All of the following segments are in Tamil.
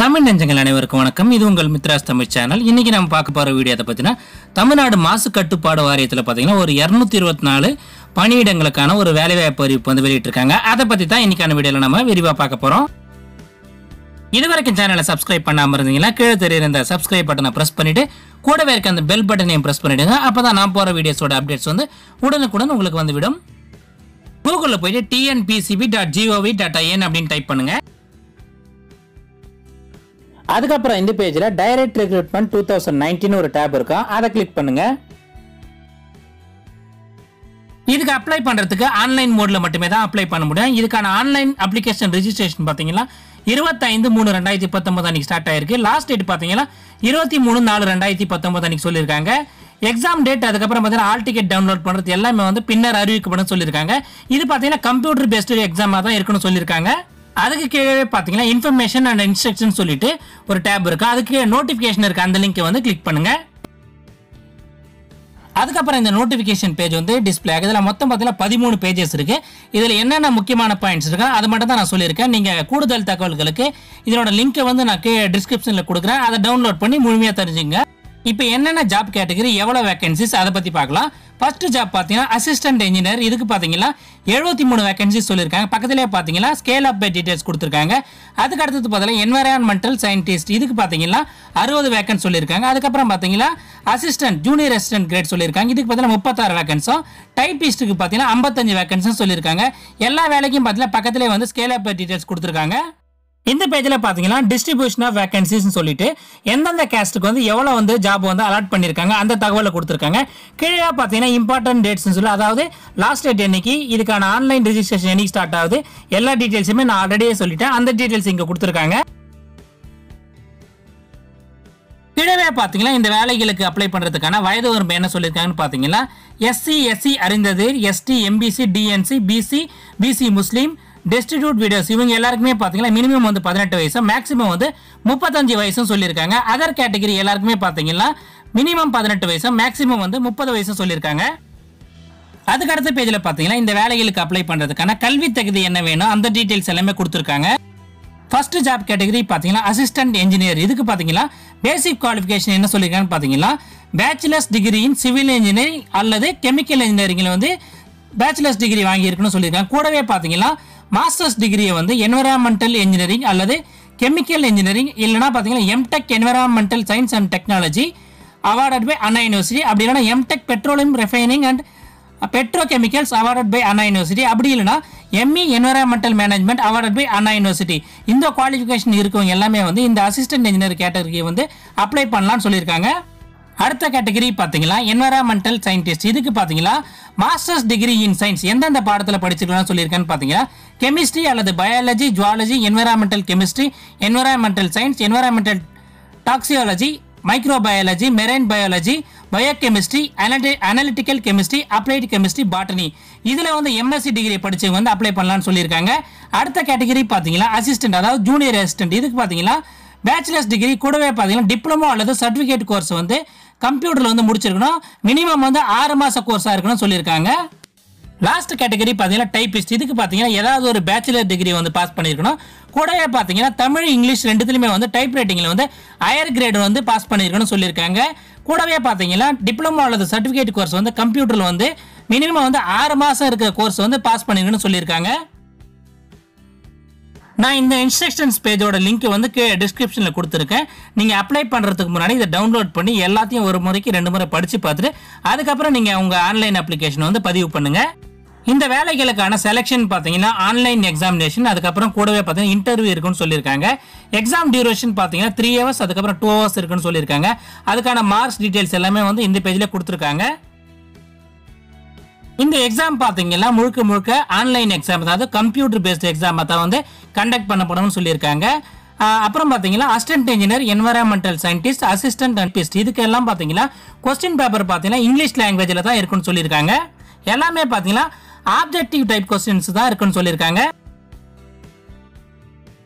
தமிழ் நெஞ்சங்கள் அனைவருக்கும் வணக்கம். இது உங்கள் மித்ராஸ் தமிழ் சேனல். இன்னைக்கு நம்ம பார்க்க போற வீடியோ அதை பத்தினா தமிழ்நாடு மாசு கட்டுப்பாடு வாரியத்தில் பார்த்தீங்கன்னா ஒரு 224 பணியிடங்களுக்கான ஒரு வேலைவாய்ப்பு அறிவிப்பு வந்து வெளியிட்டிருக்காங்க. அதை பத்தி தான் இன்னைக்கான வீடியோல நம்ம விரிவா பார்க்க போறோம். இதுவரைக்கும் சேனலை சப்ஸ்கிரைப் பண்ணாம இருந்தீங்கன்னா கீழே தெரியுற இந்த சப்ஸ்கிரைப் பட்டனை பிரஸ் பண்ணிட்டு கூடவே இருக்க அந்த பெல் பட்டனையும் பிரஸ் பண்ணிடுங்க. அப்பதான் நான் போற வீடியோஸோட அப்டேட்ஸ் வந்து உடனுக்குடன் உங்களுக்கு வந்து விடும். கூகுள்ல போயிட்டு tnpcb.gov.in அப்படின்னு டைப் பண்ணுங்க. அதுக்கப்புறம் இந்த பேஜ்ல டைரக்ட் ரெக்ரூட்மெண்ட் 2019 ஒரு டேப் இருக்கும். அதை கிளிக் பண்ணுங்க. இதுக்கு அப்ளை பண்றதுக்கு ஆன்லைன் மோட்ல மட்டுமே தான் அப்ளை பண்ண முடியும். இதுக்கான ஆன்லைன் அப்ளிகேஷன் ரெஜிஸ்ட்ரேஷன் பாத்தீங்கன்னா 25/3/2019 அன்னைக்கு ஸ்டார்ட் ஆயிருக்கு. லாஸ்ட் டேட் பாத்தீங்கன்னா 23/4/2019 அன்னைக்கு சொல்லியிருக்காங்க. எக்ஸாம் டேட் அதுக்கப்புறம் பார்த்தீங்கன்னா ஆல் டிக்கெட் டவுன்லோட் பண்றது எல்லாமே வந்து பின்னர் அறிவிக்கப்படும் சொல்லியிருக்காங்க. இது பார்த்தீங்கன்னா கம்ப்யூட்டர் பேஸ்டு எக்ஸாமா தான் இருக்குன்னு சொல்லியிருக்காங்க. அதுக்கு கீழே பார்த்தீங்கன்னா இன்ஃபர்மேஷன் அண்ட் இன்ஸ்ட்ரக்ஷன் சொல்லிட்டு ஒரு டேப் இருக்கு. அதுக்கு நோட்டிஃபிகேஷன் இருக்கு. அந்த லிங்கை வந்து கிளிக் பண்ணுங்க. அதுக்கப்புறம் இந்த நோட்டிஃபிகேஷன் பேஜ் வந்து டிஸ்பிளே ஆகுது. இதில் மொத்தம் பார்த்தீங்கன்னா 13 பேஜஸ் இருக்கு. இதில் என்னென்ன முக்கியமான பாயிண்ட்ஸ் இருக்கோ அது மட்டும் தான் நான் சொல்லியிருக்கேன். நீங்கள் கூடுதல் தகவல்களுக்கு இதனோட லிங்கை வந்து நான் டிஸ்கிரிப்ஷனில் கொடுக்குறேன். அதை டவுன்லோட் பண்ணி முழுமையாக தெரிஞ்சுங்க. இப்போ என்னென்ன ஜாப் கேட்டகரி எவ்வளோ வேகன்சிஸ் அதை பற்றி பார்க்கலாம். ஃபர்ஸ்ட் ஜாப் பார்த்தீங்கன்னா அசிஸ்டன்ட் இன்ஜினியர். இதுக்கு பார்த்தீங்கன்னா 73 வேகன்சிஸ் சொல்லியிருக்காங்க. பக்கத்திலே பார்த்தீங்கன்னா ஸ்கேல் அப் பை டீடைல்ஸ் கொடுத்துருக்காங்க. அதுக்கு அடுத்தது பார்த்தீங்கன்னா என்வரான்மெண்டல் சயின்டிஸ்ட். இதுக்கு பார்த்தீங்கன்னா 60 வேகன்ஸ் சொல்லியிருக்காங்க. அதுக்கப்புறம் பார்த்தீங்கன்னா அசிஸ்டன்ட் ஜூனியர் அசிஸ்டன்ட் கிரேட் சொல்லியிருக்காங்க. இதுக்கு பார்த்தீங்கன்னா 36 வேகன்ஸும், டைப்பிஸ்ட்டுக்கு பார்த்தீங்கன்னா 55 வேகன்ஸும் சொல்லியிருக்காங்க. எல்லா வேலைக்கும் பார்த்தீங்கன்னா பக்கத்திலே வந்து ஸ்கேல் அப் பை டீடைல்ஸ் கொடுத்துருக்காங்க. இந்த பேஜ்ல பாத்தீங்கன்னா டிஸ்ட்ரிபியூஷன் ஆஃப் வேகன்சிஸ் சொல்லிட்டு எந்தெந்த கேஸ்ட்டுக்கு வந்து எவ்வளவு வந்து ஜாப் வந்து அலாட் பண்ணிருக்காங்க அந்த தகவலை கொடுத்துருக்காங்க. கீழே பாத்தீங்கன்னா இம்பார்ட்டன்ட் டேட்ஸ் சொல்லி, அதாவது லாஸ்ட் டேட் என்னைக்கு, இதுக்கான ஆன்லைன் ரெஜிஸ்ட்ரேஷன் என்னைக்கு ஸ்டார்ட் ஆகுது, எல்லா டீடைல்ஸுமே நான் ஆல்ரெடியே சொல்லிட்டேன். அந்த டீடைல்ஸ் இங்க கொடுத்துருக்காங்க. கீழே பாத்தீங்கன்னா இந்த வேலைகளுக்கு அப்ளை பண்றதுக்கான வயது வரம்பு என்ன சொல்லியிருக்காங்கன்னு பாத்தீங்கன்னா SC அறிந்தது, ST MBC DNC BC முஸ்லீம் டெஸ்டிடியூட் வீடியோஸ் இவங்க எல்லாருக்குமே பாத்தீங்கன்னா மினிமம் வந்து 18 வயசும் மேக்ஸிமம் வந்து 35 வயசும் சொல்லியிருக்காங்க. அதர் கேட்டகரி எல்லாருக்குமே பாத்தீங்கன்னா மினிமம் 18 வயசும் மேக்ஸிமம் வந்து 30 வயசும் சொல்லியிருக்காங்க. அதுக்கு அடுத்த பேஜ்ல பாத்தீங்கன்னா இந்த வேலைகளுக்கு அப்ளை பண்றதுக்கான கல்வி தகுதி என்ன வேணும் அந்த டீடைல்ஸ் எல்லாமே கொடுத்துருக்காங்க. ஃபர்ஸ்ட் ஜாப் கேட்டகரி பாத்தீங்கன்னா அசிஸ்டன்ட் இன்ஜினியர். இதுக்கு பாத்தீங்கன்னா பேசிக் குவாலிஃபிகேஷன் என்ன சொல்லியிருக்காங்கன்னு பாத்தீங்கன்னா bachelors degree in civil engineering அல்லது கெமிக்கல் இன்ஜினியரிங்ல வந்து பேச்சுலர்ஸ் டிகிரி வாங்கி இருக்குன்னு சொல்லியிருக்காங்க. கூடவே பாத்தீங்கன்னா மாஸ்டர்ஸ் டிகிரியை வந்து என்வரான்மெண்டல் இன்ஜினியரிங் அல்லது கெமிக்கல் இன்ஜினியரிங் இல்லைனா பார்த்தீங்கன்னா M Tech environmental science and technology awarded by Anna University, அப்படி இல்லைனா M Tech petroleum refining and petrochemicals awarded by Anna University, அப்படி இல்லைனா ME environmental management awarded by Anna University. இந்த குவாலிஃபிகேஷன் இருக்கவங்க எல்லாமே வந்து இந்த அசிஸ்டன்ட் இன்ஜினியர் கேட்டகரியை வந்து அப்ளை பண்ணலாம்னு சொல்லியிருக்காங்க. அடுத்த கேட்டகரி பார்த்தீங்கன்னா என்வரான்மெண்டல் சயின்டிஸ்ட். இதுக்கு பார்த்தீங்கன்னா மாஸ்டர்ஸ் டிகிரி இன் சயின்ஸ் எந்தெந்த பாடத்தில் படிச்சிருக்கலாம்னு சொல்லியிருக்கான்னு பார்த்தீங்கன்னா கெமிஸ்ட்ரி அல்லது biology, zoology, environmental chemistry, environmental science, environmental toxicology, microbiology, marine biology, biochemistry, analytical chemistry, applied chemistry, botany. இதில் வந்து MSc டிகிரி படிச்சவங்க வந்து அப்ளை பண்ணலாம்னு சொல்லியிருக்காங்க. அடுத்த கேட்டகரி பார்த்தீங்கன்னா அசிஸ்டன்ட் அதாவது ஜூனியர் அசிஸ்டன்ட். இதுக்கு பார்த்தீங்கன்னா பேச்சுலர்ஸ் டிகிரி கூடவே பார்த்தீங்கன்னா டிப்ளமோ அல்லது சர்டிஃபிகேட் கோர்ஸ் வந்து கம்ப்யூட்டரில் வந்து முடிச்சிருக்கணும். மினிமம் வந்து 6 மாத கோர்ஸாக இருக்கணும்னு சொல்லியிருக்காங்க. லாஸ்ட் கேட்டகரி பார்த்தீங்கன்னா டைப்பிஸ்ட். இதுக்கு பார்த்தீங்கன்னா ஏதாவது ஒரு பேச்சுலர் டிகிரி வந்து பாஸ் பண்ணியிருக்கணும். கூடவே பார்த்தீங்கன்னா தமிழ் இங்கிலீஷ் ரெண்டுத்துலையுமே வந்து டைப் ரைட்டிங்கில் வந்து ஹையர் கிரேட் வந்து பாஸ் பண்ணியிருக்கணும்னு சொல்லியிருக்காங்க. கூடவே பார்த்தீங்கன்னா டிப்ளமோ அல்லது சர்டிஃபிகேட் கோர்ஸ் வந்து கம்ப்யூட்டரில் வந்து மினிமம் வந்து 6 மாதம் இருக்கிற கோர்ஸ் வந்து பாஸ் பண்ணியிருக்கணும்னு சொல்லியிருக்காங்க. நான் இந்த இன்ஸ்ட்ரக்ஷன்ஸ் பேஜோட லிங்க் வந்து டிஸ்கிரிப்ஷனில் கொடுத்துருக்கேன். நீங்கள் அப்ளை பண்ணுறதுக்கு முன்னாடி இதை டவுன்லோட் பண்ணி எல்லாத்தையும் ஒரு முறைக்கு 2 முறை படித்து பார்த்துட்டு அதுக்கப்புறம் நீங்கள் உங்கள் ஆன்லைன் அப்ளிகேஷன் வந்து பதிவு பண்ணுங்கள். இந்த வேலைகளுக்கான செலெக்ஷன் பார்த்தீங்கன்னா ஆன்லைன் எக்ஸாமினேஷன், அதுக்கப்புறம் கூடவே பார்த்தீங்கன்னா இன்டர்வியூ இருக்குன்னு சொல்லியிருக்காங்க. எக்ஸாம் டியூரேஷன் பார்த்தீங்கன்னா 3 hours, அதுக்கப்புறம் 2 hours இருக்குன்னு சொல்லியிருக்காங்க. அதுக்கான மார்க்ஸ் டீட்டெயில்ஸ் எல்லாமே வந்து இந்த பேஜில் கொடுத்துருக்காங்க. இந்த எக்ஸாம் பார்த்தீங்கன்னா முழுக்க ஆன்லைன் எக்ஸாம், அதாவது கம்ப்யூட்டர் பேஸ்ட் எக்ஸாம் தான் வந்து கண்டக்ட் பண்ணப்படும்னு சொல்லியிருக்காங்க. அப்புறம் பார்த்தீங்கன்னா assistant engineer, environmental scientist, assistant typist இதுக்கெல்லாம் பார்த்தீங்கன்னா கொஸ்டின் பேப்பர் பார்த்தீங்கன்னா இங்கிலீஷ் லாங்குவேஜில் தான் இருக்குன்னு சொல்லியிருக்காங்க. எல்லாமே பார்த்தீங்கன்னா ஆப்ஜெக்டிவ் டைப் கொஸ்டின்ஸ் தான் இருக்குன்னு சொல்லியிருக்காங்க.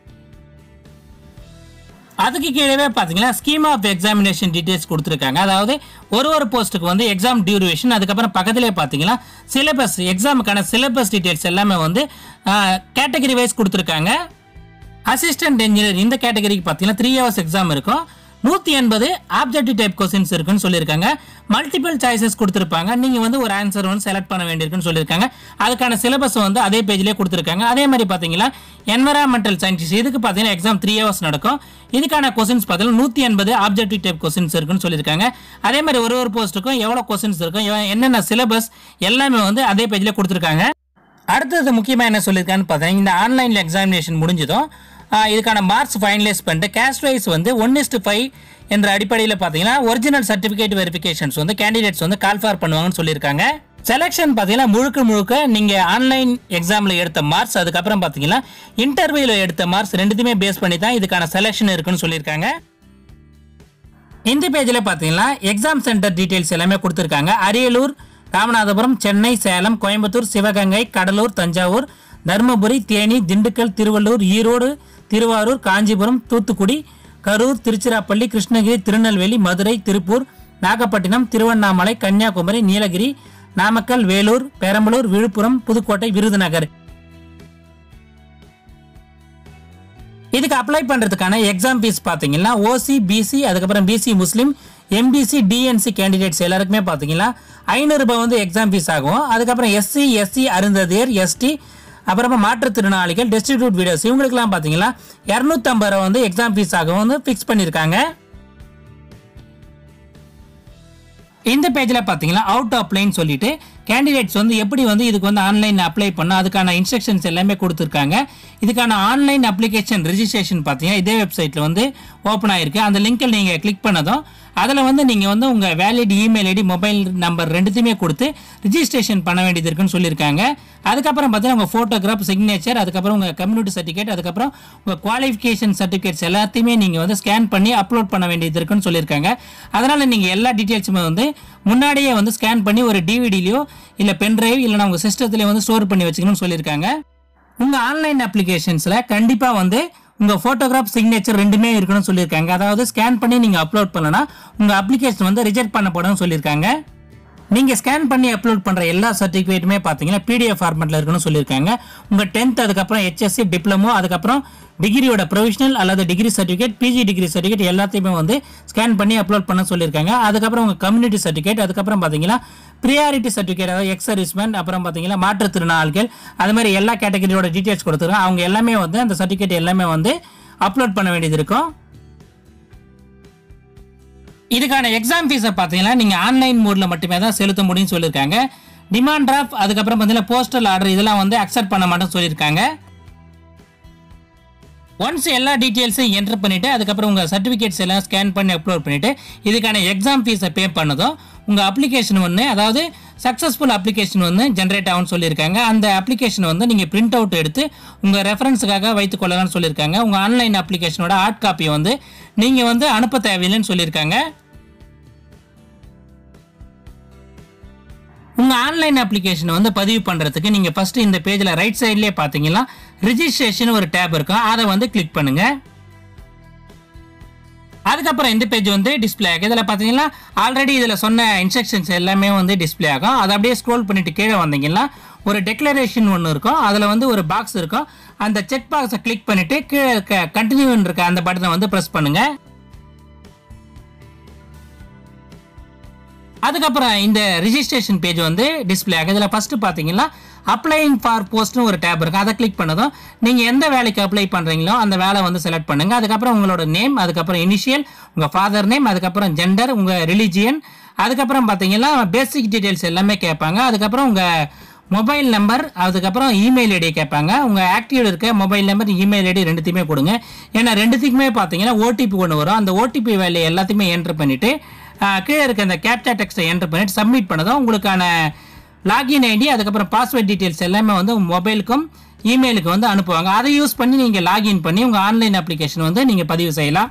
அதுக்கு கீழே பார்த்தீங்கன்னா ஸ்கீம் ஆஃப் எக்ஸாமினேஷன் டீடைல்ஸ் கொடுத்துருக்காங்க. அதாவது ஒரு போஸ்ட்டுக்கு வந்து எக்ஸாம் டியூரேஷன், அதுக்கப்புறம் பக்கத்திலே பார்த்தீங்கன்னா சிலபஸ், எக்ஸாமுக்கான சிலபஸ் டீடைல்ஸ் எல்லாமே வந்து கேட்டகரி வைஸ் கொடுத்துருக்காங்க. அசிஸ்டன்ட் இன்ஜினியர் இந்த கேட்டகரிக்கு பார்த்தீங்கன்னா 3 hours எக்ஸாம் இருக்கும். 180 ஆப்ஜெக்டிவ் டைப் கொஸ்டின்ஸ் இருக்குன்னு சொல்லியிருக்காங்க. மல்டிபிள் சாய்ஸஸ் கொடுத்துருப்பாங்க. நீங்கள் வந்து ஒரு ஆன்சர் வந்து செலக்ட் பண்ண வேண்டியிருக்குன்னு சொல்லியிருக்காங்க. அதுக்கான சிலபஸ் வந்து அதே பேஜ்லேயே கொடுத்துருக்காங்க. அதே மாதிரி பார்த்தீங்கன்னா என்வரான்மெண்டல் சயின்ஸ் இதுக்கு பார்த்தீங்கன்னா எக்ஸாம் 3 hours நடக்கும். இதுக்கான கொஸ்டின்ஸ் பார்த்தீங்கன்னா 180 ஆப்ஜெக்டிவ் டைப் கொஸ்டின்ஸ் இருக்குன்னு சொல்லியிருக்காங்க. அதே மாதிரி ஒரு போஸ்ட்டுக்கும் எவ்வளோ கொஸ்டின்ஸ் இருக்கும், என்னென்ன சிலபஸ் எல்லாமே வந்து அதே பேஜ்லேயே கொடுத்துருக்காங்க. அடுத்தது முக்கியமாக என்ன சொல்லியிருக்கான்னு பார்த்தீங்கன்னா இந்த ஆன்லைனில் எக்ஸாமினேஷன் முடிஞ்சதும் இதுக்கான மார்க்ஸ் ஃபைனலைஸ் பண்ணிட்டு கேஸ்ட் வைஸ் வந்து 1:5 என்ற அடிப்படையில் பார்த்தீங்கன்னா ஒரிஜினல் சர்டிஃபிகேட் வெரிஃபிகேஷன்ஸ் வந்து கேண்டிடேட்ஸ் வந்து கால் ஃபார் பண்ணுவாங்கன்னு சொல்லியிருக்காங்க. செலெக்ஷன் பார்த்தீங்கன்னா முழுக்க நீங்கள் ஆன்லைன் எக்ஸாமில் எடுத்த மார்க்ஸ், அதுக்கப்புறம் பார்த்தீங்கன்னா இன்டர்வியூவில் எடுத்த மார்க்ஸ் ரெண்டுத்தையுமே பேஸ் பண்ணி தான் இதுக்கான செலெக்ஷன் இருக்குன்னு சொல்லியிருக்காங்க. இந்த பேஜில் பார்த்தீங்கன்னா எக்ஸாம் சென்டர் டீட்டெயில்ஸ் எல்லாமே கொடுத்துருக்காங்க. அரியலூர், ராமநாதபுரம், சென்னை, சேலம், கோயம்புத்தூர், சிவகங்கை, கடலூர், தஞ்சாவூர், தர்மபுரி, தேனி, திண்டுக்கல், திருவள்ளூர், ஈரோடு, திருவாரூர், காஞ்சிபுரம், தூத்துக்குடி, கரூர், திருச்சிராப்பள்ளி, கிருஷ்ணகிரி, திருநெல்வேலி, மதுரை, திருப்பூர், நாகப்பட்டினம், திருவண்ணாமலை, கன்னியாகுமரி, நீலகிரி, நாமக்கல், வேலூர், பெரம்பலூர், விழுப்புரம், புதுக்கோட்டை, விருதுநகர். இதுக்கு அப்ளை பண்றதுக்கான எக்ஸாம் ஃபீஸ் பார்த்தீங்கன்னா ஓசி, பிசி, அதுக்கப்புறம் பிசி முஸ்லீம், எம்பிசி, டிஎன்சி கேண்டிடேட்ஸ் எல்லாருக்குமே பார்த்தீங்கன்னா 500 ரூபாய் வந்து எக்ஸாம் ஃபீஸ் ஆகும். அதுக்கப்புறம் எஸ்சி அருந்ததியர், எஸ்டி, அப்புறமா மாற்றுத்திறனாளிகள், டெஸ்டிடியூட் வீடியோஸ் இவங்களுக்குலாம் பார்த்தீங்கன்னா 250 ரூபாய் வந்து எக்ஸாம் ஃபீஸ் ஆகும் வந்து ஃபிக்ஸ் பண்ணியிருக்காங்க. இந்த பேஜில் பார்த்தீங்கன்னா அவுட் ஆஃப் லைன் சொல்லிட்டு கேண்டிடேட்ஸ் வந்து எப்படி வந்து இதுக்கு வந்து ஆன்லைன் அப்ளை பண்ண அதுக்கான இன்ஸ்ட்ரக்ஷன்ஸ் எல்லாமே கொடுத்துருக்காங்க. இதுக்கான ஆன்லைன் அப்ளிகேஷன் ரெஜிஸ்ட்ரேஷன் பார்த்தீங்கன்னா இதே வெப்சைட்டில் வந்து ஓப்பன் ஆயிருக்கு. அந்த லிங்கை நீங்கள் கிளிக் பண்ணதும் அதில் வந்து நீங்கள் வந்து உங்கள் valid email ID, mobile number ரெண்டுத்தையுமே கொடுத்து ரிஜிஸ்ட்ரேஷன் பண்ண வேண்டியது இருக்குன்னு சொல்லியிருக்காங்க. அதுக்கப்புறம் பார்த்தீங்கன்னா உங்கள் ஃபோட்டோகிராஃப், சிக்னேச்சர், அதுக்கப்புறம் உங்கள் கம்யூனிட்டி சர்டிஃபிகேட், அதுக்கப்புறம் உங்கள் குவாலிஃபிகேஷன் சர்டிஃபிகேட்ஸ் எல்லாத்தையுமே நீங்கள் வந்து ஸ்கேன் பண்ணி அப்லோட் பண்ண வேண்டியது இருக்குன்னு சொல்லியிருக்காங்க. அதனால் நீங்கள் எல்லா டீட்டெயில்ஸுமே வந்து முன்னாடியே வந்து ஸ்கேன் பண்ணி ஒரு டிவிடிலையோ இல்லை பென்ட்ரைவ் இல்லைனா உங்கள் சிஸ்டத்துலேயே வந்து ஸ்டோர் பண்ணி வச்சுக்கணும்னு சொல்லியிருக்காங்க. உங்கள் ஆன்லைன் அப்ளிகேஷன்ஸில் கண்டிப்பாக வந்து உங்கள் ஃபோட்டோகிராஃப், சிக்னேச்சர் ரெண்டுமே இருக்கணும்னு சொல்லியிருக்காங்க. அதாவது ஸ்கேன் பண்ணி நீங்கள் அப்லோட் பண்ணலன்னா உங்கள் அப்ளிகேஷன் வந்து ரிஜெக்ட் பண்ணப்படும் சொல்லியிருக்காங்க. நீங்கள் ஸ்கேன் பண்ணி அப்லோட் பண்ணுற எல்லா சர்டிஃபிகேட்டுமே பார்த்தீங்கன்னா பிடிஎஃப் ஃபார்மெட்டில் இருக்குன்னு சொல்லியிருக்காங்க. உங்கள் 10th, அதுக்கப்புறம் HSC, டிப்ளமோ, அதுக்கப்புறம் டிகிரியோட ப்ரொவிஷனல் அல்லது degree certificate, PG degree certificate எல்லாத்தையுமே வந்து ஸ்கேன் பண்ணி அப்லோட் பண்ண சொல்லியிருக்காங்க. அதுக்கப்புறம் உங்கள் கம்யூனிட்டி சர்டிஃபிகேட், அதுக்கப்புறம் பார்த்தீங்கன்னா ப்ரியாரிட்டி சர்டிஃபிகேட், அதாவது எக்ஸ் சர்வீஸ்மேன், அப்புறம் பார்த்தீங்கன்னா மாற்றுத்திறனாளிகள், அது மாதிரி எல்லா கேட்டகரியோட டீட்டெயில்ஸ் கொடுத்துருக்காங்க. அவங்க எல்லாமே வந்து அந்த சர்டிஃபிகேட் எல்லாமே வந்து அப்லோட் பண்ண வேண்டியது இருக்கும். இதுக்கான எக்ஸாம் ஃபீஸை பார்த்தீங்கன்னா நீங்கள் ஆன்லைன் மோடில் மட்டுமே தான் செலுத்த முடியும்னு சொல்லியிருக்காங்க. டிமாண்ட் டிராஃப்ட், அதுக்கப்புறம் பார்த்தீங்கன்னா போஸ்டல் ஆர்டர் இதெல்லாம் வந்து அக்செப்ட் பண்ண மாட்டோம்னு சொல்லியிருக்காங்க. ஒன்ஸ் எல்லா டீட்டெயில்ஸையும் என்டர் பண்ணிவிட்டு அதுக்கப்புறம் உங்கள் சர்டிஃபிகேட்ஸ் எல்லாம் ஸ்கேன் பண்ணி அப்லோட் பண்ணிவிட்டு இதுக்கான எக்ஸாம் ஃபீஸை பே பண்ணதும் உங்கள் அப்ளிகேஷன் ஒன்று, அதாவது சக்ஸஸ்ஃபுல் அப்ளிகேஷன் வந்து ஜென்ரேட் ஆகும்னு சொல்லியிருக்காங்க. அந்த அப்ளிகேஷன் வந்து நீங்கள் பிரிண்ட் அவுட் எடுத்து உங்கள் ரெஃபரன்ஸுக்காக வைத்துக் கொள்ளலாம்னு சொல்லியிருக்காங்க. உங்கள் ஆன்லைன் அப்ளிகேஷனோட ஹார்ட் காப்பியை வந்து நீங்கள் வந்து அனுப்ப தேவையில்லைன்னு சொல்லியிருக்காங்க. உங்கள் ஆன்லைன் அப்ளிகேஷனை வந்து பதிவு பண்ணுறதுக்கு நீங்கள் ஃபஸ்ட்டு இந்த பேஜில் ரைட் சைட்லேயே பார்த்தீங்கன்னா ரிஜிஸ்ட்ரேஷன் ஒரு டேப் இருக்கும், அதை வந்து கிளிக் பண்ணுங்கள். அதுக்கப்புறம் இந்த பேஜ் வந்து டிஸ்பிளே ஆகும். இதில் பார்த்தீங்கன்னா ஆல்ரெடி இதில் சொன்ன இன்ஸ்ட்ரக்ஷன்ஸ் எல்லாமே வந்து டிஸ்பிளே ஆகும். அதை அப்படியே ஸ்க்ரோல் பண்ணிட்டு கீழே வந்தீங்கன்னா ஒரு டெக்ளரேஷன் ஒன்று இருக்கும். அதில் வந்து ஒரு பாக்ஸ் இருக்கும். அந்த செக் பாக்ஸை கிளிக் பண்ணிவிட்டு கீழே இருக்க கண்டினியூன்னு இருக்க அந்த பட்டனை வந்து ப்ரெஸ் பண்ணுங்கள். அதுக்கப்புறம் இந்த ரிஜிஸ்ட்ரேஷன் பேஜ் வந்து டிஸ்பிளே ஆகும். இதில் ஃபஸ்ட்டு பார்த்தீங்கன்னா அப்ளைங் ஃபார் போஸ்ட்னு ஒரு டேப் இருக்கும். அதை கிளிக் பண்ணதும் நீங்கள் எந்த வேலைக்கு அப்ளை பண்ணுறீங்களோ அந்த வேலை வந்து செலக்ட் பண்ணுங்கள். அதுக்கப்புறம் உங்களோட நேம், அதுக்கப்புறம் இனிஷியல், உங்கள் ஃபாதர் நேம், அதுக்கப்புறம் ஜெண்டர், உங்கள் ரிலிஜியன், அதுக்கப்புறம் பார்த்தீங்கன்னா பேசிக் டீட்டெயில்ஸ் எல்லாமே கேட்பாங்க. அதுக்கப்புறம் உங்கள் மொபைல் நம்பர், அதுக்கப்புறம் இமெயில் ஐடி கேட்பாங்க. உங்கள் ஆக்டிவ் இருக்க மொபைல் நம்பர், இமெயில் ஐடி ரெண்டுத்தையுமே கொடுங்க. ஏன்னா ரெண்டுத்துக்குமே பார்த்தீங்கன்னா ஓடிபி ஒன்று வரும். அந்த ஓடிபி வேலையை எல்லாத்தையுமே என்ட்ரு பண்ணிவிட்டு கீழே இருக்க அந்த கேப்சா டெக்ஸ்ட்டை என்ட்ரு பண்ணிட்டு சப்மிட் பண்ணதும் உங்களுக்கான லாகின் ஐடி, அதுக்கப்புறம் பாஸ்வேர்ட் டீட்டெயில்ஸ் எல்லாமே வந்து மொபைலுக்கும் இமெயிலுக்கு வந்து அனுப்புவாங்க. அதை யூஸ் பண்ணி நீங்கள் லாகின் பண்ணி உங்கள் ஆன்லைன் அப்ளிகேஷன் வந்து நீங்கள் பதிவு செய்யலாம்.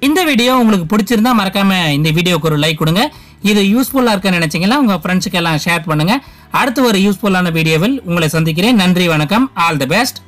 இந்த வீடியோ உங்களுக்கு பிடிச்சிருந்தா மறக்காம இந்த வீடியோக்கு ஒரு லைக் கொடுங்க. இது யூஸ்ஃபுல்லாக இருக்குன்னு நினைச்சீங்கன்னா உங்கள் ஃப்ரெண்ட்ஸுக்கு எல்லாம் ஷேர் பண்ணுங்க. அடுத்து ஒரு யூஸ்ஃபுல்லான வீடியோவில் உங்களை சந்திக்கிறேன். நன்றி, வணக்கம், ஆல் தி பெஸ்ட்.